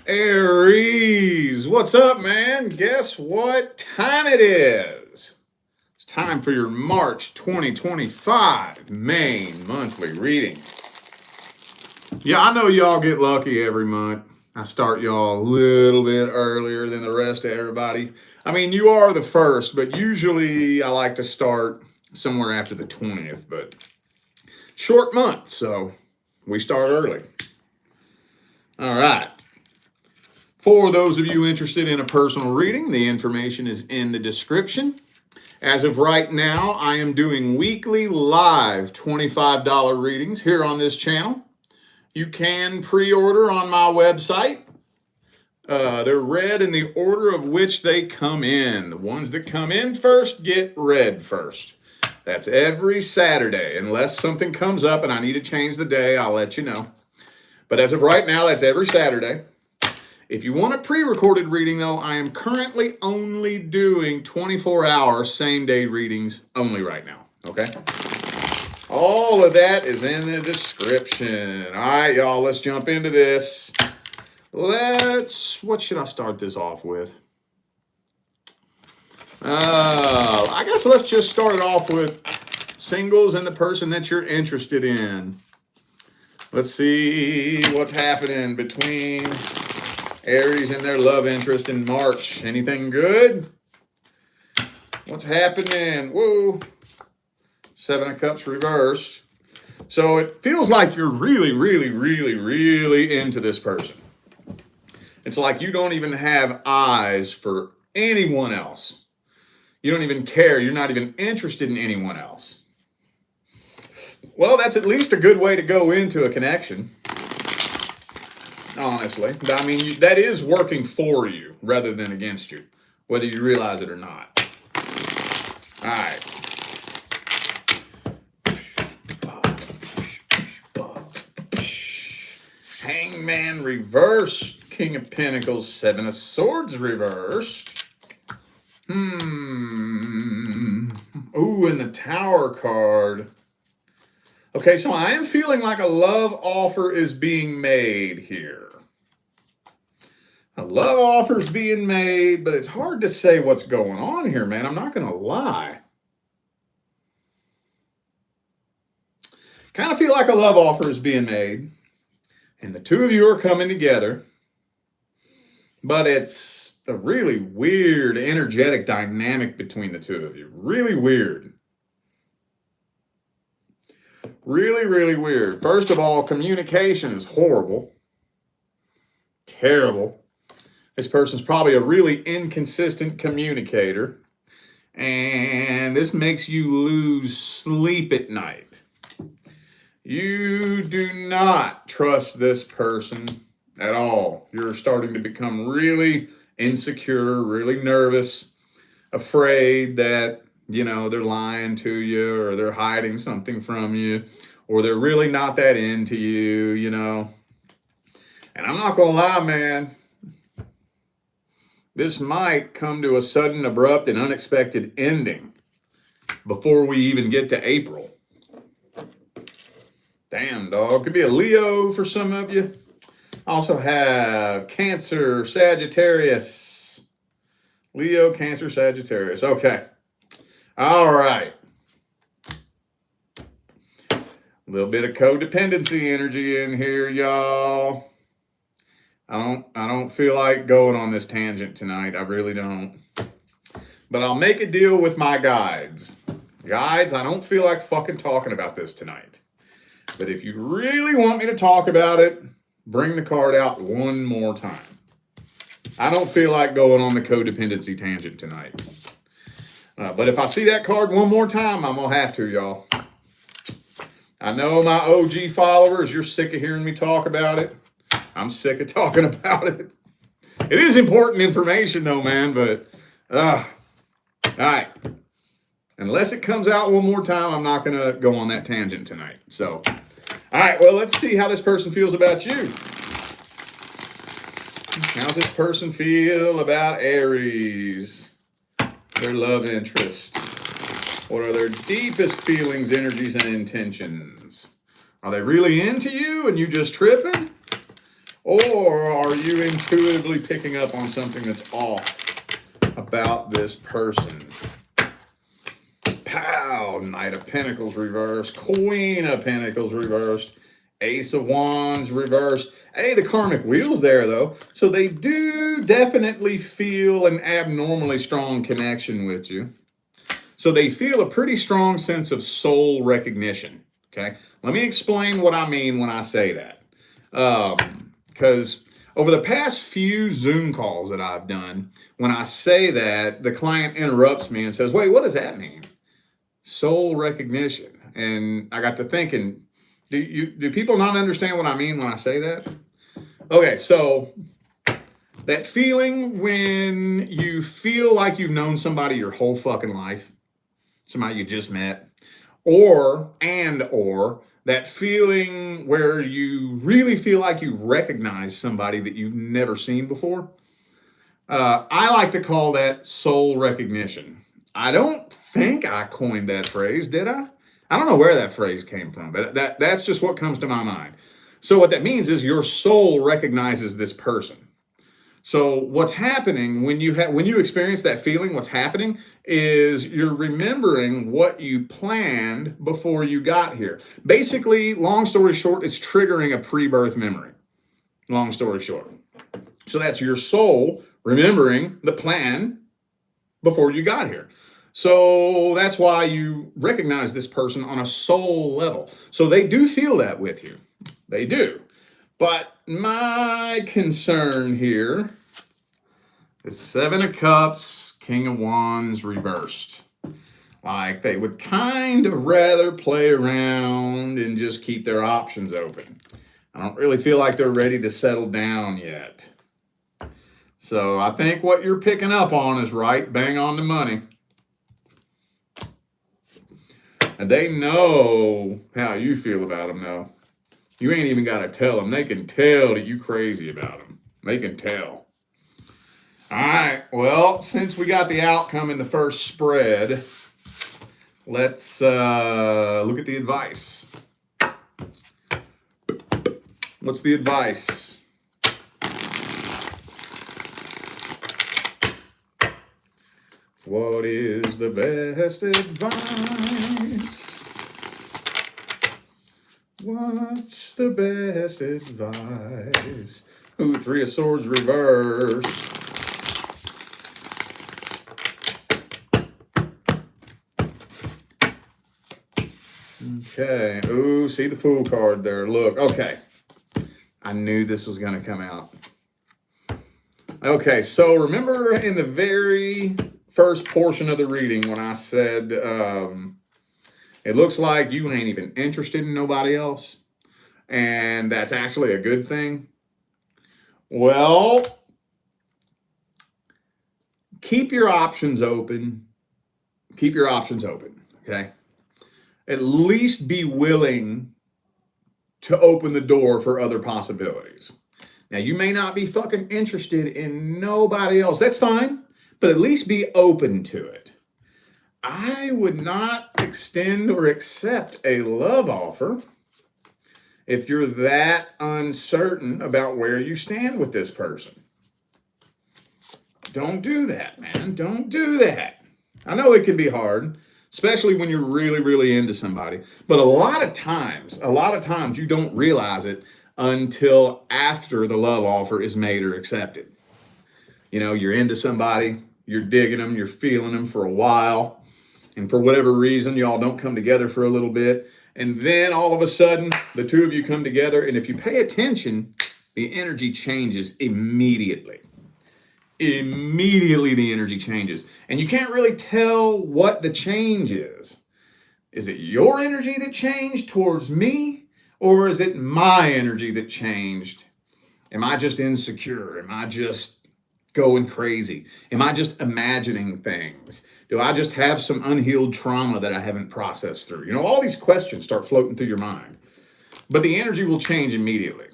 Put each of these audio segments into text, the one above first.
Aries, what's up, man? Guess what time it is? It's time for your March 2025 main monthly reading. Yeah, I know y'all get lucky every month. I start y'all a little bit earlier than the rest of everybody. I mean, you are the first, but usually I like to start somewhere after the 20th, but short month, so we start early. All right. For those of you interested in a personal reading, the information is in the description. As of right now, I am doing weekly live $25 readings here on this channel. You can pre-order on my website. They're read in the order of which they come in. The ones that come in first get read first. That's every Saturday. Unless something comes up and I need to change the day, I'll let you know. But as of right now, that's every Saturday. If you want a pre-recorded reading, though, I am currently only doing 24-hour same-day readings only right now, okay? All of that is in the description. All right, y'all, let's jump into this. What should I start this off with? I guess let's just start it off with singles and the person that you're interested in. Let's see what's happening between Aries and their love interest in March. Anything good? What's happening? Whoa. Seven of Cups reversed. So it feels like you're really into this person. It's like you don't even have eyes for anyone else. You don't even care. You're not even interested in anyone else. Well, that's at least a good way to go into a connection. Honestly. I mean, that is working for you rather than against you, whether you realize it or not. All right. Hangman reversed. King of Pentacles, Seven of Swords reversed. Ooh, and the Tower card. Okay, so I am feeling like a love offer is being made here. A love offer is being made, but it's hard to say what's going on here, man. I'm not going to lie. Kind of feel like a love offer is being made, and the two of you are coming together, but it's a really weird, energetic dynamic between the two of you. Really weird. Really weird. First of all, communication is horrible. Terrible. This person's probably a really inconsistent communicator. And this makes you lose sleep at night. You do not trust this person at all. You're starting to become really insecure, really nervous, afraid that they're lying to you, or they're hiding something from you, or they're really not that into you, And I'm not going to lie, man. This might come to a sudden, abrupt, and unexpected ending before we even get to April. Damn, dog. Could be a Leo for some of you. Also have Cancer, Sagittarius. Leo, Cancer, Sagittarius. Okay. All right. A little bit of codependency energy in here, y'all. I don't feel like going on this tangent tonight. I really don't. But I'll make a deal with my guides. Guides, I don't feel like fucking talking about this tonight. But if you really want me to talk about it, bring the card out one more time. I don't feel like going on the codependency tangent tonight. But if I see that card one more time, I'm going to have to, y'all. I know my OG followers, you're sick of hearing me talk about it. I'm sick of talking about it. It is important information, though, man, but, all right. Unless it comes out one more time, I'm not going to go on that tangent tonight. So, all right, well, let's see how this person feels about you. How's this person feel about Aries? Their love interest. What are their deepest feelings, energies, and intentions? Are they really into you and you just tripping? Or are you intuitively picking up on something that's off about this person? Pow! Knight of Pentacles reversed. Queen of Pentacles reversed. Ace of Wands reversed. Hey, the karmic wheel's there, though. So they do definitely feel an abnormally strong connection with you. So they feel a pretty strong sense of soul recognition. Okay? Let me explain what I mean when I say that. Because over the past few Zoom calls that I've done, when I say that, the client interrupts me and says, wait, what does that mean? Soul recognition. And I got to thinking, do people not understand what I mean when I say that? Okay, so that feeling when you feel like you've known somebody your whole fucking life, somebody you just met, or that feeling where you really feel like you recognize somebody that you've never seen before. I like to call that soul recognition. I don't think I coined that phrase, did I? I don't know where that phrase came from, but that's just what comes to my mind. So what that means is your soul recognizes this person. So what's happening when you experience that feeling, what's happening is you're remembering what you planned before you got here. Basically, long story short, it's triggering a pre-birth memory. Long story short. So that's your soul remembering the plan before you got here. So that's why you recognize this person on a soul level. So they do feel that with you. They do. But my concern here is Seven of Cups, King of Wands reversed. Like they would kind of rather play around and just keep their options open. I don't really feel like they're ready to settle down yet. So I think what you're picking up on is right bang on the money. And they know how you feel about them, though. You ain't even got to tell them. They can tell that you crazy about them. They can tell. All right. Well, since we got the outcome in the first spread, let's look at the advice. What's the advice? What is the best advice? What's the best advice? Ooh, Three of Swords reversed. Okay. Ooh, see the Fool card there. Look. Okay. I knew this was going to come out. Okay, so remember in the very first portion of the reading when I said it looks like you ain't even interested in nobody else, and that's actually a good thing? Well, keep your options open. Keep your options open, okay? At least be willing to open the door for other possibilities. Now, you may not be fucking interested in nobody else. That's fine, but at least be open to it. I would not extend or accept a love offer if you're that uncertain about where you stand with this person. Don't do that, man. Don't do that. I know it can be hard, especially when you're really, really into somebody. But a lot of times you don't realize it until after the love offer is made or accepted. You know, you're into somebody, you're digging them, you're feeling them for a while, and for whatever reason, y'all don't come together for a little bit. And then all of a sudden, the two of you come together, and if you pay attention, the energy changes immediately. Immediately the energy changes. And you can't really tell what the change is. Is it your energy that changed towards me? Or is it my energy that changed? Am I just insecure? Am I just going crazy? Am I just imagining things? Do I just have some unhealed trauma that I haven't processed through? You know, all these questions start floating through your mind. But the energy will change immediately.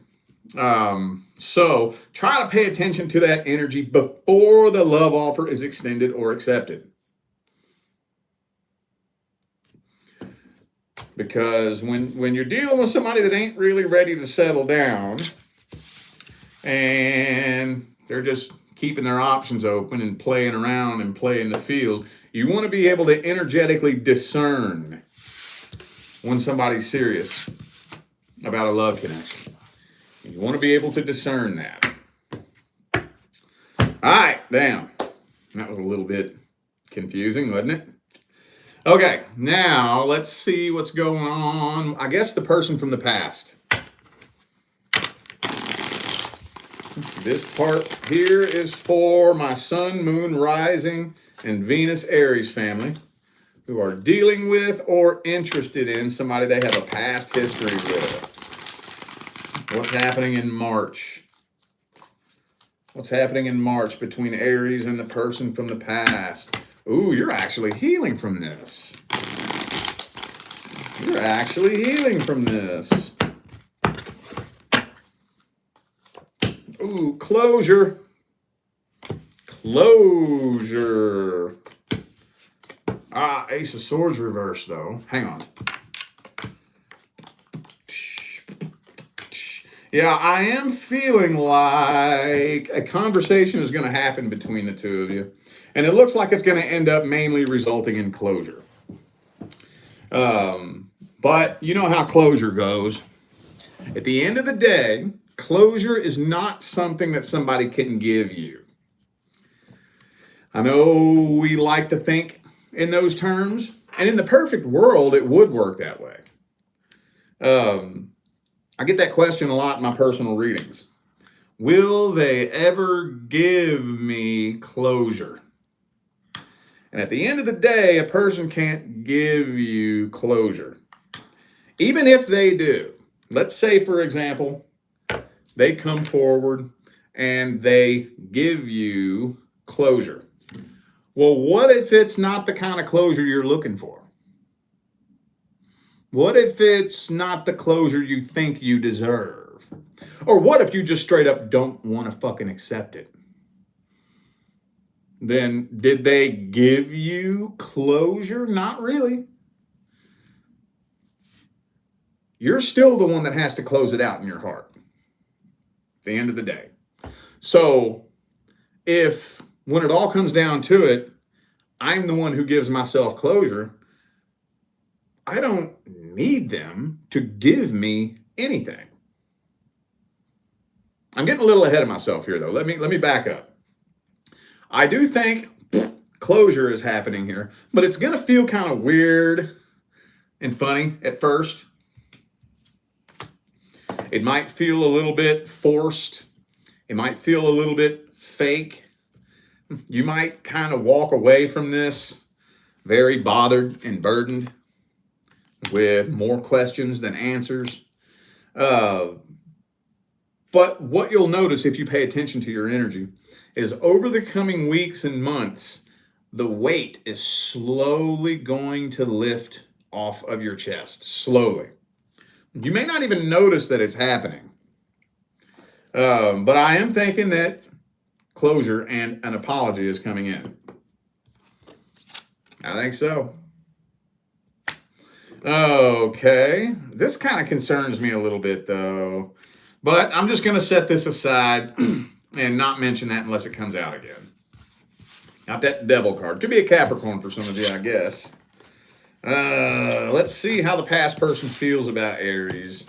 So try to pay attention to that energy before the love offer is extended or accepted. Because when you're dealing with somebody that ain't really ready to settle down, and they're just keeping their options open and playing around and playing the field. You want to be able to energetically discern when somebody's serious about a love connection. You want to be able to discern that. All right, damn. That was a little bit confusing, wasn't it? Okay, now let's see what's going on. I guess the person from the past. This part here is for my Sun, Moon, Rising, and Venus Aries family who are dealing with or interested in somebody they have a past history with. What's happening in March? What's happening in March between Aries and the person from the past? Ooh, you're actually healing from this. You're actually healing from this. Ooh, closure. Closure. Ah, Ace of Swords reversed, though. Hang on. Yeah, I am feeling like a conversation is going to happen between the two of you. And it looks like it's going to end up mainly resulting in closure. But you know how closure goes. At the end of the day, closure is not something that somebody can give you. I know we like to think in those terms, and in the perfect world, it would work that way. I get that question a lot in my personal readings. Will they ever give me closure? And at the end of the day, a person can't give you closure. Even if they do. Let's say, for example, they come forward and they give you closure. Well, what if it's not the kind of closure you're looking for? What if it's not the closure you think you deserve? Or what if you just straight up don't want to fucking accept it? Then did they give you closure? Not really. You're still the one that has to close it out in your heart at the end of the day. So if when it all comes down to it, I'm the one who gives myself closure, I don't need them to give me anything. I'm getting a little ahead of myself here, though. Let me back up. I do think closure is happening here, but it's going to feel kind of weird and funny at first. It might feel a little bit forced. It might feel a little bit fake. You might kind of walk away from this very bothered and burdened with more questions than answers. But what you'll notice if you pay attention to your energy is over the coming weeks and months, the weight is slowly going to lift off of your chest, slowly. You may not even notice that it's happening. But I am thinking that closure and an apology is coming in. I think so. Okay. This kind of concerns me a little bit, though. But I'm just going to set this aside and not mention that unless it comes out again. Got that devil card. Could be a Capricorn for some of you, I guess. Let's see how the past person feels about Aries.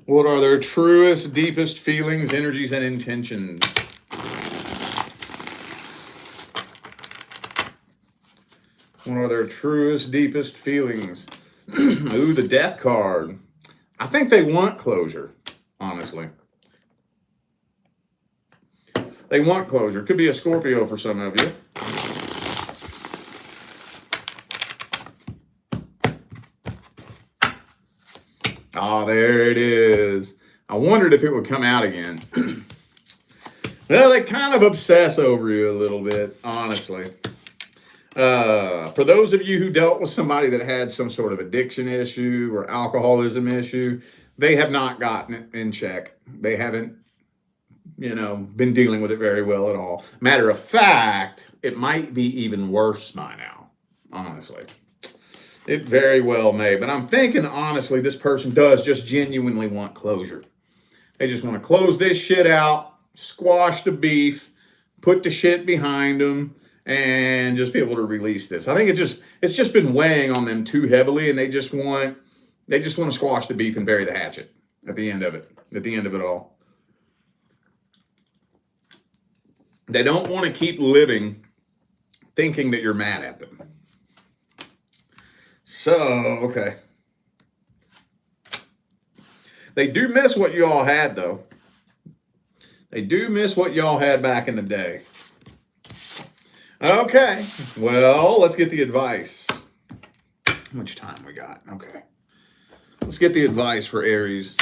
What are their truest, deepest feelings, energies, and intentions? What are their truest, deepest feelings? Ooh, the Death card. I think they want closure, honestly. They want closure. Could be a Scorpio for some of you. Oh, there it is. I wondered if it would come out again. Well, they kind of obsess over you a little bit, honestly. For those of you who dealt with somebody that had some sort of addiction issue or alcoholism issue, they have not gotten it in check. They haven't, been dealing with it very well at all. Matter of fact, it might be even worse by now, honestly. It very well may. But I'm thinking, honestly, this person does just genuinely want closure. They just want to close this shit out, squash the beef, put the shit behind them, and just be able to release this. I think it's just been weighing on them too heavily, and they just want to squash the beef and bury the hatchet at the end of it. At the end of it all, they don't want to keep living thinking that you're mad at them. So, okay. They do miss what you all had, though. They do miss what y'all had back in the day. Okay, well, let's get the advice. How much time we got? Okay. Let's get the advice for Aries.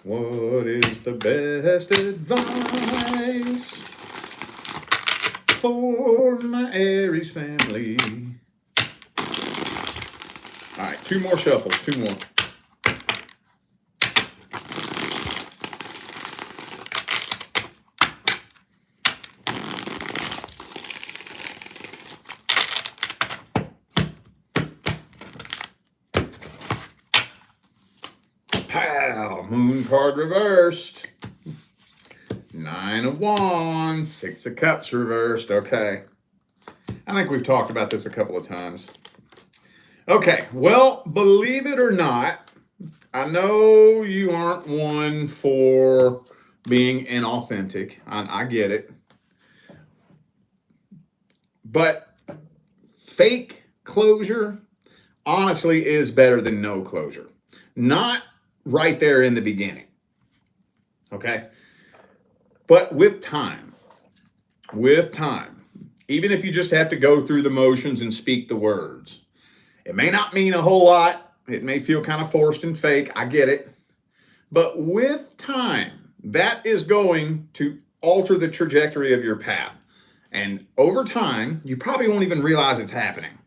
What is the best advice for my Aries family? All right, 2 more shuffles, 2 more. Pow, moon card reversed. 9 of Wands, 6 of Cups reversed. Okay. I think we've talked about this a couple of times. Okay, well, believe it or not, I know you aren't one for being inauthentic. I get it. But fake closure, honestly, is better than no closure. Not right there in the beginning. Okay? But with time, even if you just have to go through the motions and speak the words, it may not mean a whole lot. It may feel kind of forced and fake. I get it. But with time, that is going to alter the trajectory of your path. And over time, you probably won't even realize it's happening.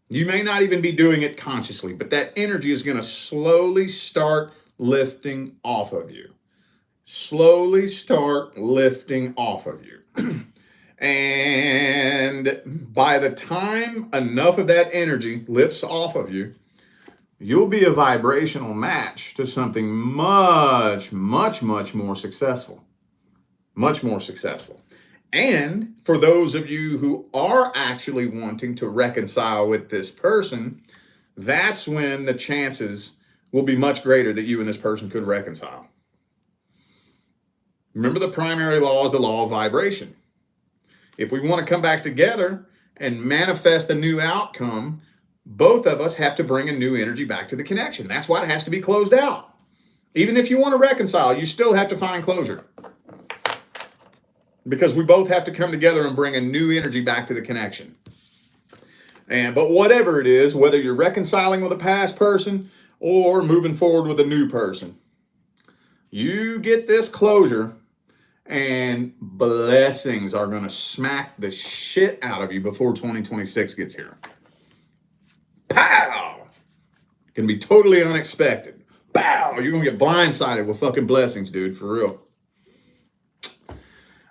You may not even be doing it consciously, but that energy is going to slowly start lifting off of you. Slowly start lifting off of you. And by the time enough of that energy lifts off of you, you'll be a vibrational match to something much, much, much more successful. Much more successful. And for those of you who are actually wanting to reconcile with this person, that's when the chances will be much greater that you and this person could reconcile. Remember, the primary law is the law of vibration. If we want to come back together and manifest a new outcome, both of us have to bring a new energy back to the connection. That's why it has to be closed out. Even if you want to reconcile, you still have to find closure. Because we both have to come together and bring a new energy back to the connection. But whatever it is, whether you're reconciling with a past person or moving forward with a new person, you get this closure, and blessings are going to smack the shit out of you before 2026 gets here. Pow! It's going to be totally unexpected. Pow! You're going to get blindsided with fucking blessings, dude, for real.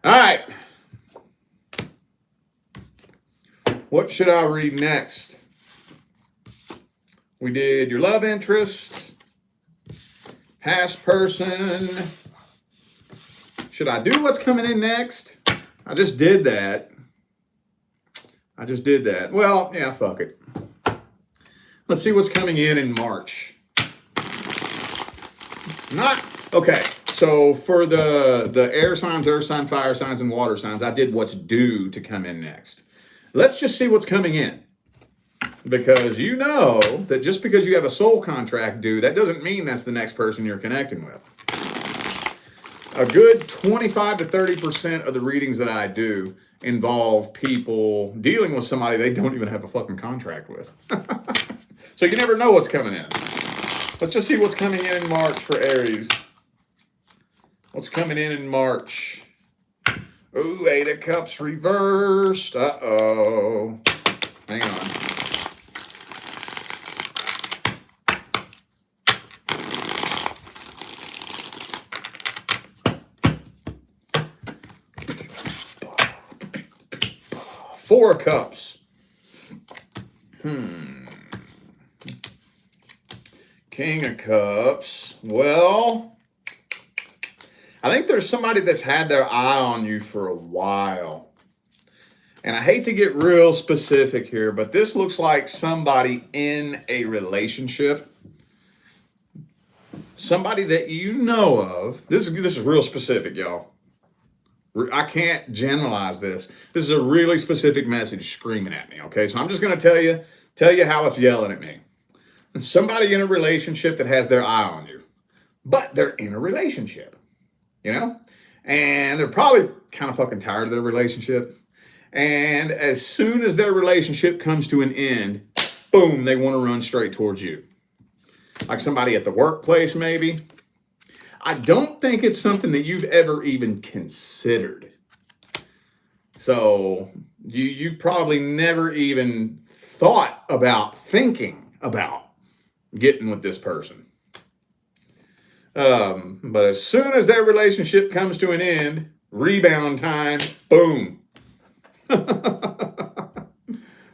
All right. What should I read next? We did your love interest, past person. Should I do what's coming in next? I just did that. Well, yeah, fuck it. Let's see what's coming in March. Okay. So for the air signs, earth sign, fire signs, and water signs, I did what's due to come in next. Let's just see what's coming in. Because you know that just because you have a soul contract due, that doesn't mean that's the next person you're connecting with. A good 25 to 30% of the readings that I do involve people dealing with somebody they don't even have a fucking contract with. So you never know what's coming in. Let's just see what's coming in March for Aries. What's coming in March? Ooh, 8 of Cups reversed. Uh-oh. Hang on. Four of Cups. King of Cups. Well, I think there's somebody that's had their eye on you for a while. And I hate to get real specific here, but this looks like somebody in a relationship. Somebody that you know of. This is real specific, y'all. I can't generalize this. This is a really specific message screaming at me, okay? So I'm just going to tell you how it's yelling at me. Somebody in a relationship that has their eye on you, but they're in a relationship, you know? And they're probably kind of fucking tired of their relationship. And as soon as their relationship comes to an end, boom, they want to run straight towards you. Like somebody at the workplace, maybe. I don't think it's something that you've ever even considered. So you've probably never even thought about thinking about getting with this person. But as soon as their relationship comes to an end, rebound time, boom.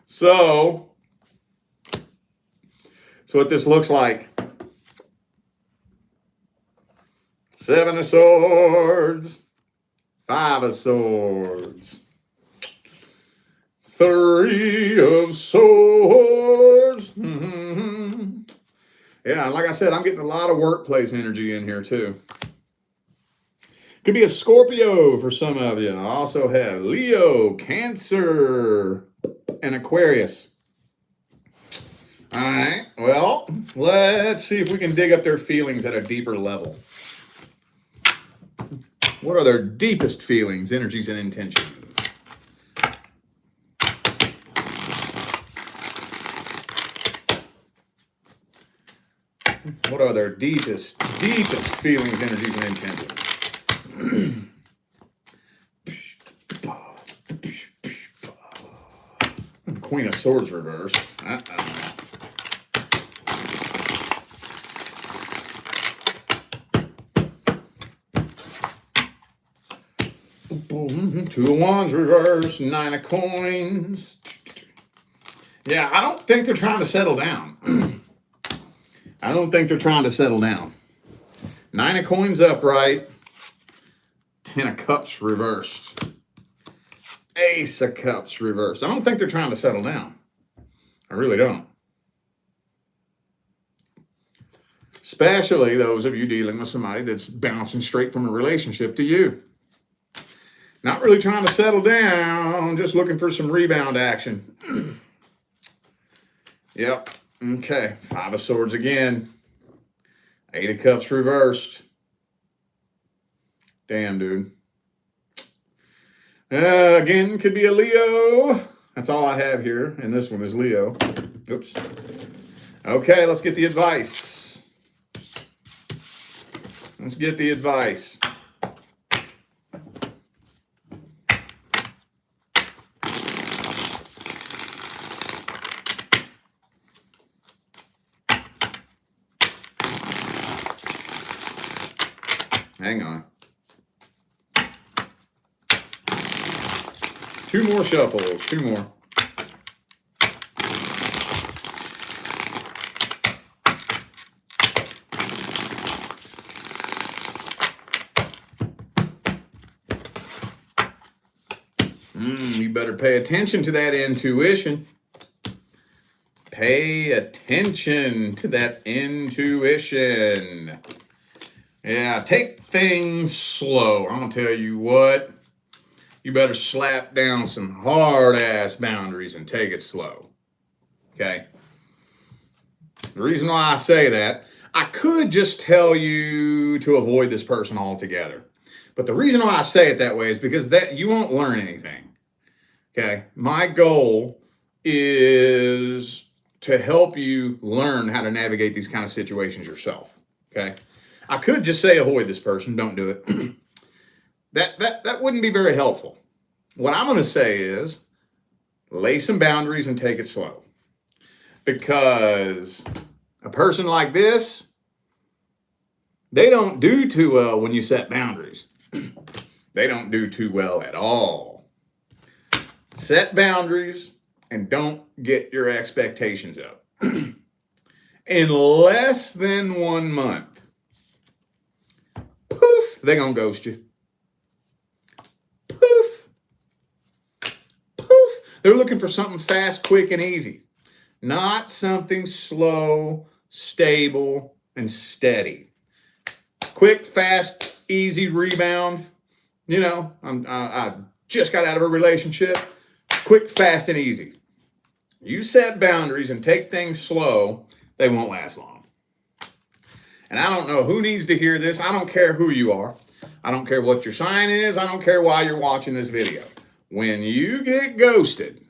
So what this looks like. 7 of Swords, 5 of Swords, 3 of Swords. Mm-hmm. Yeah, like I said, I'm getting a lot of workplace energy in here too. Could be a Scorpio for some of you. I also have Leo, Cancer, and Aquarius. All right, well, let's see if we can dig up their feelings at a deeper level. What are their deepest feelings, energies, and intentions? What are their deepest feelings, energies, and intentions? Queen of Swords reversed. Two of Wands reversed, 9 of Coins. Yeah, I don't think they're trying to settle down. I don't think they're trying to settle down. 9 of Coins upright, 10 of Cups reversed, Ace of Cups reversed. I don't think they're trying to settle down. I really don't. Especially those of you dealing with somebody that's bouncing straight from a relationship to you. Not really trying to settle down, just looking for some rebound action. Yep. Okay. 5 of Swords again. 8 of Cups reversed. Damn, dude. Again, could be a Leo. That's all I have here, and this one is Leo. Oops. Okay, let's get the advice. Let's get the advice. Hang on. 2 more shuffles. 2 more. You better pay attention to that intuition. Pay attention to that intuition. Yeah, take things slow. I'm going to tell you what. You better slap down some hard-ass boundaries and take it slow. Okay? The reason why I say that, I could just tell you to avoid this person altogether. But the reason why I say it that way is because that you won't learn anything. Okay? My goal is to help you learn how to navigate these kind of situations yourself. Okay? I could just say avoid this person, don't do it. That wouldn't be very helpful. What I'm going to say is lay some boundaries and take it slow. Because a person like this, they don't do too well when you set boundaries. They don't do too well at all. Set boundaries and don't get your expectations up. in less than 1 month, poof, they're going to ghost you. Poof. Poof. They're looking for something fast, quick, and easy. Not something slow, stable, and steady. Quick, fast, easy rebound. You know, I just got out of a relationship. Quick, fast, and easy. You set boundaries and take things slow, they won't last long. And I don't know who needs to hear this. I don't care who you are. I don't care what your sign is. I don't care why you're watching this video. When you get ghosted,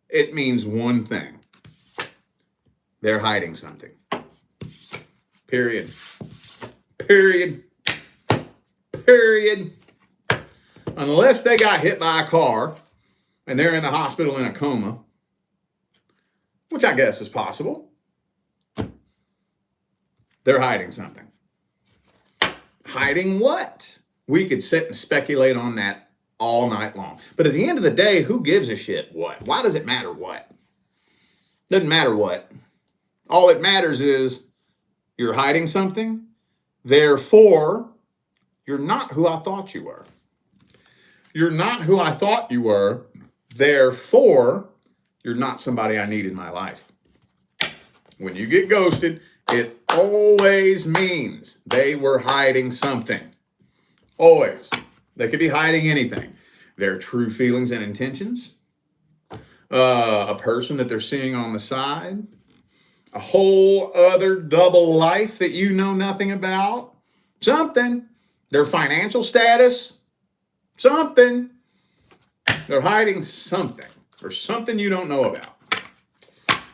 it means one thing. They're hiding something. Period. Period. Period. Unless they got hit by a car and they're in the hospital in a coma, which I guess is possible, they're hiding something. Hiding what? We could sit and speculate on that all night long. But at the end of the day, who gives a shit what? Why does it matter what? Doesn't matter what. All it matters is you're hiding something. Therefore, you're not who I thought you were. You're not who I thought you were. Therefore, you're not somebody I need in my life. When you get ghosted, it always means they were hiding something. Always. They could be hiding anything. Their true feelings and intentions, a person that they're seeing on the side, a whole other double life that you know nothing about, something, their financial status, something. They're hiding something or something you don't know about.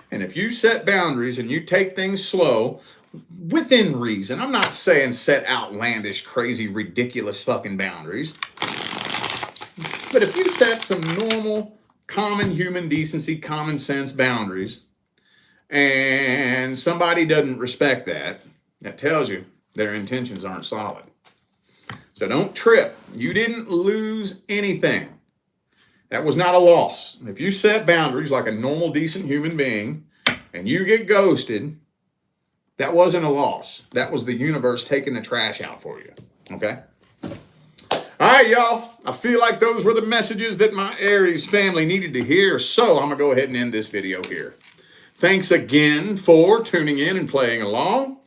And if you set boundaries and you take things slow, within reason, I'm not saying set outlandish, crazy, ridiculous fucking boundaries. But if you set some normal, common human decency, common sense boundaries, and somebody doesn't respect that, that tells you their intentions aren't solid. So don't trip. You didn't lose anything. That was not a loss. If you set boundaries like a normal, decent human being, and you get ghosted, that wasn't a loss. That was the universe taking the trash out for you. Okay? All right, y'all. I feel like those were the messages that my Aries family needed to hear, so I'm going to go ahead and end this video here. Thanks again for tuning in and playing along.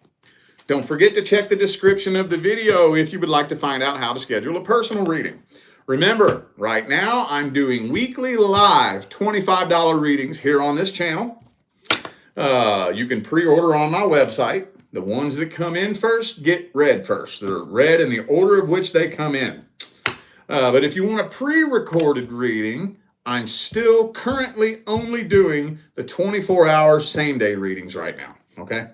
Don't forget to check the description of the video if you would like to find out how to schedule a personal reading. Remember, right now I'm doing weekly live $25 readings here on this channel. You can pre-order on my website. The ones that come in first get read first. They're read in the order of which they come in. But if you want a pre-recorded reading, I'm still currently only doing the 24-hour same-day readings right now. Okay?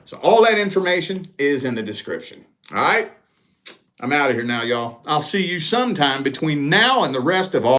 So all that information is in the description. All right? I'm out of here now, y'all. I'll see you sometime between now and the rest of